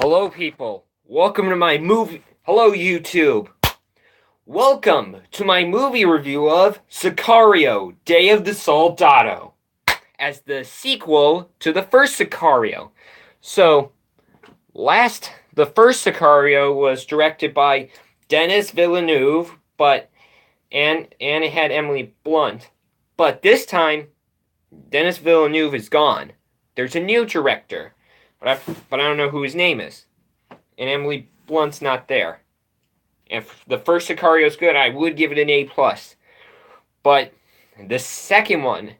Hello, people. Welcome to my movie. Hello, YouTube. Welcome to my movie review of Sicario: Day of the Saldoto, as the sequel to the first Sicario. So, the first Sicario was directed by Denis Villeneuve, and it had Emily Blunt. But this time, Denis Villeneuve is gone. There's a new director, but I don't know who his name is. And Emily Blunt's not there. If the first Sicario is good, I would give it an A plus. But the second one,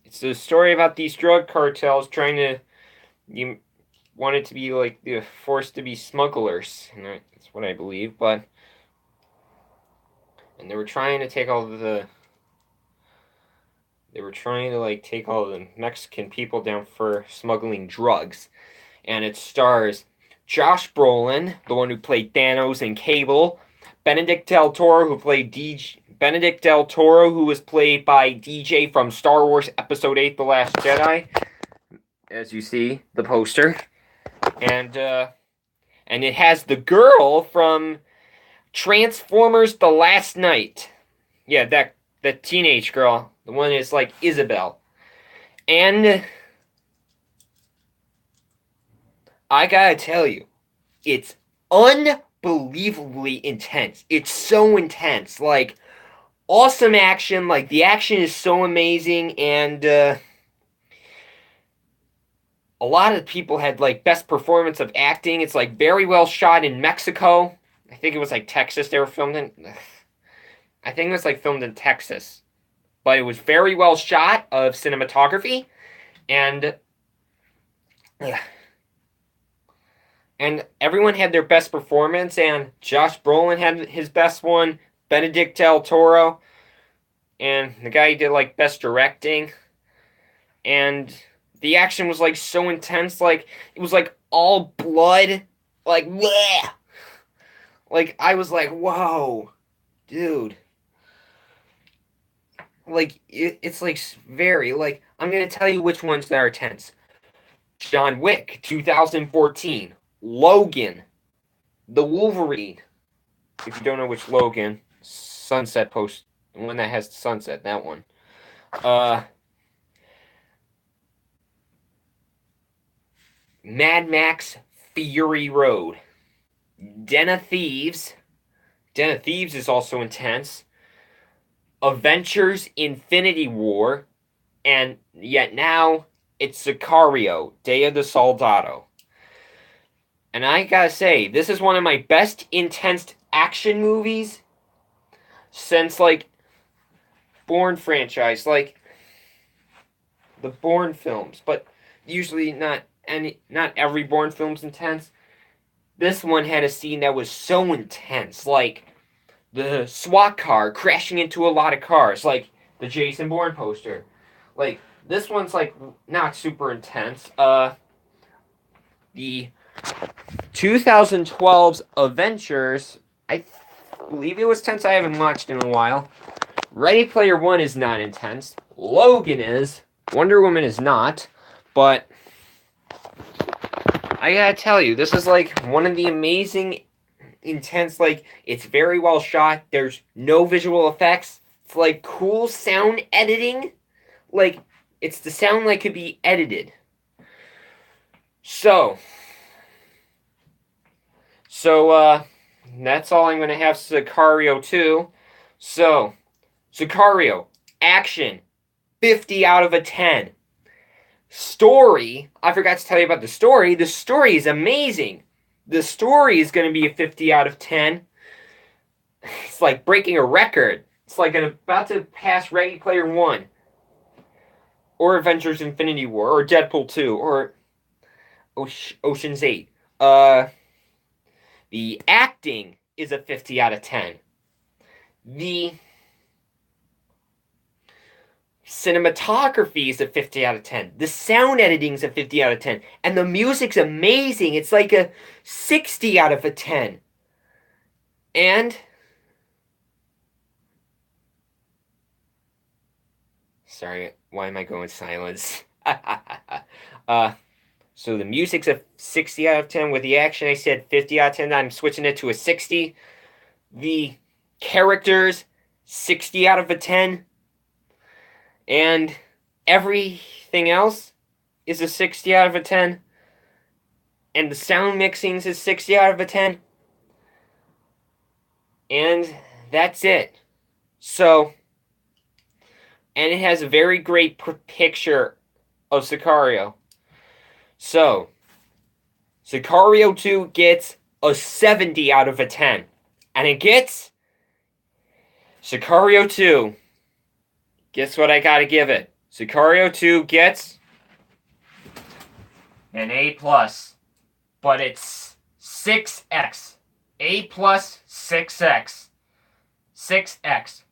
it's a story about these drug cartels trying to you want it to be like they're forced to be smugglers, and that's what I believe. And they were trying to take all the they were trying to like take all the Mexican people down for smuggling drugs, and it stars Josh Brolin, the one who played Thanos in Cable, Benedict Del Toro, who played DJ. Benedict Del Toro, who was played by DJ from Star Wars Episode 8: The Last Jedi, as you see the poster, and it has the girl from Transformers: The Last Night. Yeah, that teenage girl, the one that's like Isabel, and I gotta tell you, it's unbelievably intense. It's so intense, like awesome action. Like the action is so amazing, and a lot of people had like best performance of acting. It's like very well shot in Mexico. I think it was like Texas they were filmed in. I think it was like filmed in Texas, but it was very well shot of cinematography, and and everyone had their best performance. And Josh Brolin had his best one. Benedict Del Toro, and the guy who did like best directing, and the action was like so intense, like it was like all blood, like bleh! Like I was like, whoa, dude. Like it's like very like I'm gonna tell you which ones that are tense. John Wick, 2014. Logan, The Wolverine. If you don't know which Logan, Sunset Post, the one that has sunset, that one. Uh, Mad Max Fury Road. Den of Thieves. Den of Thieves is also intense. Avengers Infinity War. And yet now it's Sicario, Day of the Soldado. And I gotta say, this is one of my best intense action movies since like Bourne franchise, like the Bourne films. But usually not every Bourne film's intense. This one had a scene that was so intense, like the SWAT car crashing into a lot of cars, like the Jason Bourne poster. Like this one's like not super intense. The 2012's Avengers, I believe it was tense. I haven't watched in a while. Ready Player One is not intense. Logan is. Wonder Woman is not. But I gotta tell you, this is like one of the amazing intense, like it's very well shot. There's no visual effects. It's like cool sound editing. Like it's the sound like could be edited. So so that's all I'm gonna have Sicario 2. So Sicario, action, 50 out of a 10. Story, I forgot to tell you about the story. The story is amazing. The story is going to be a 50 out of 10. It's like breaking a record. It's like about to pass Ready Player One, or Avengers Infinity War, or Deadpool 2, or Ocean's 8. The acting is a 50 out of 10. The cinematography is a 50 out of 10. The sound editing is a 50 out of 10. And the music's amazing. It's like a 60 out of a 10. And sorry, why am I going silence? So the music's a 60 out of 10. With the action, I said 50 out of 10. I'm switching it to a 60. The characters, 60 out of a 10. And everything else is a 60 out of a 10. And the sound mixings is 60 out of a 10. And that's it. So, and it has a very great picture of Sicario. So, Sicario 2 gets a 70 out of a 10. And it gets Sicario 2. Guess what I gotta give it? Sicario 2 gets an A+. But it's 6x. A plus 6x. 6x.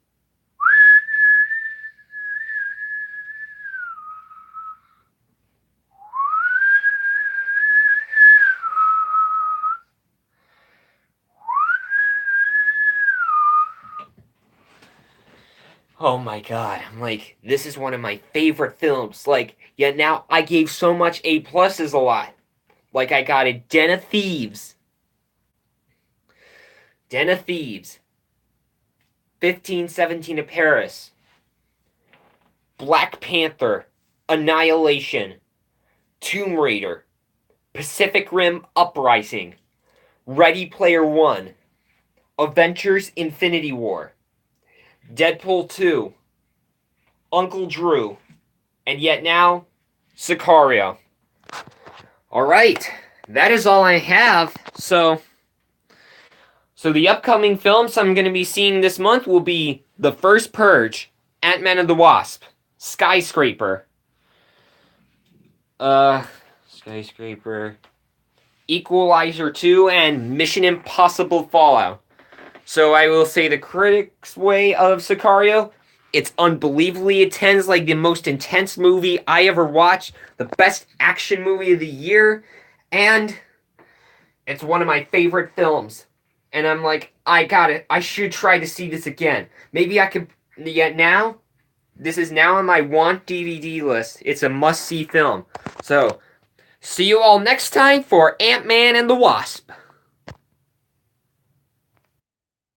Oh my god, I'm like, this is one of my favorite films. Like, yet now I gave so much A pluses a lot. Like, I got it, Den of Thieves. Den of Thieves. 1517 of Paris. Black Panther. Annihilation. Tomb Raider. Pacific Rim Uprising. Ready Player One. Avengers Infinity War. Deadpool 2. Uncle Drew. And yet now, Sicario. Alright, that is all I have. So the upcoming films I'm going to be seeing this month will be The First Purge, Ant-Man and the Wasp, Skyscraper, Equalizer 2, and Mission Impossible Fallout. So I will say the critics' way of Sicario, it's unbelievably intense, like the most intense movie I ever watched, the best action movie of the year, and it's one of my favorite films. And I'm like, I should try to see this again. Maybe I could, yet now, this is now on my want DVD list. It's a must-see film. So, see you all next time for Ant-Man and the Wasp.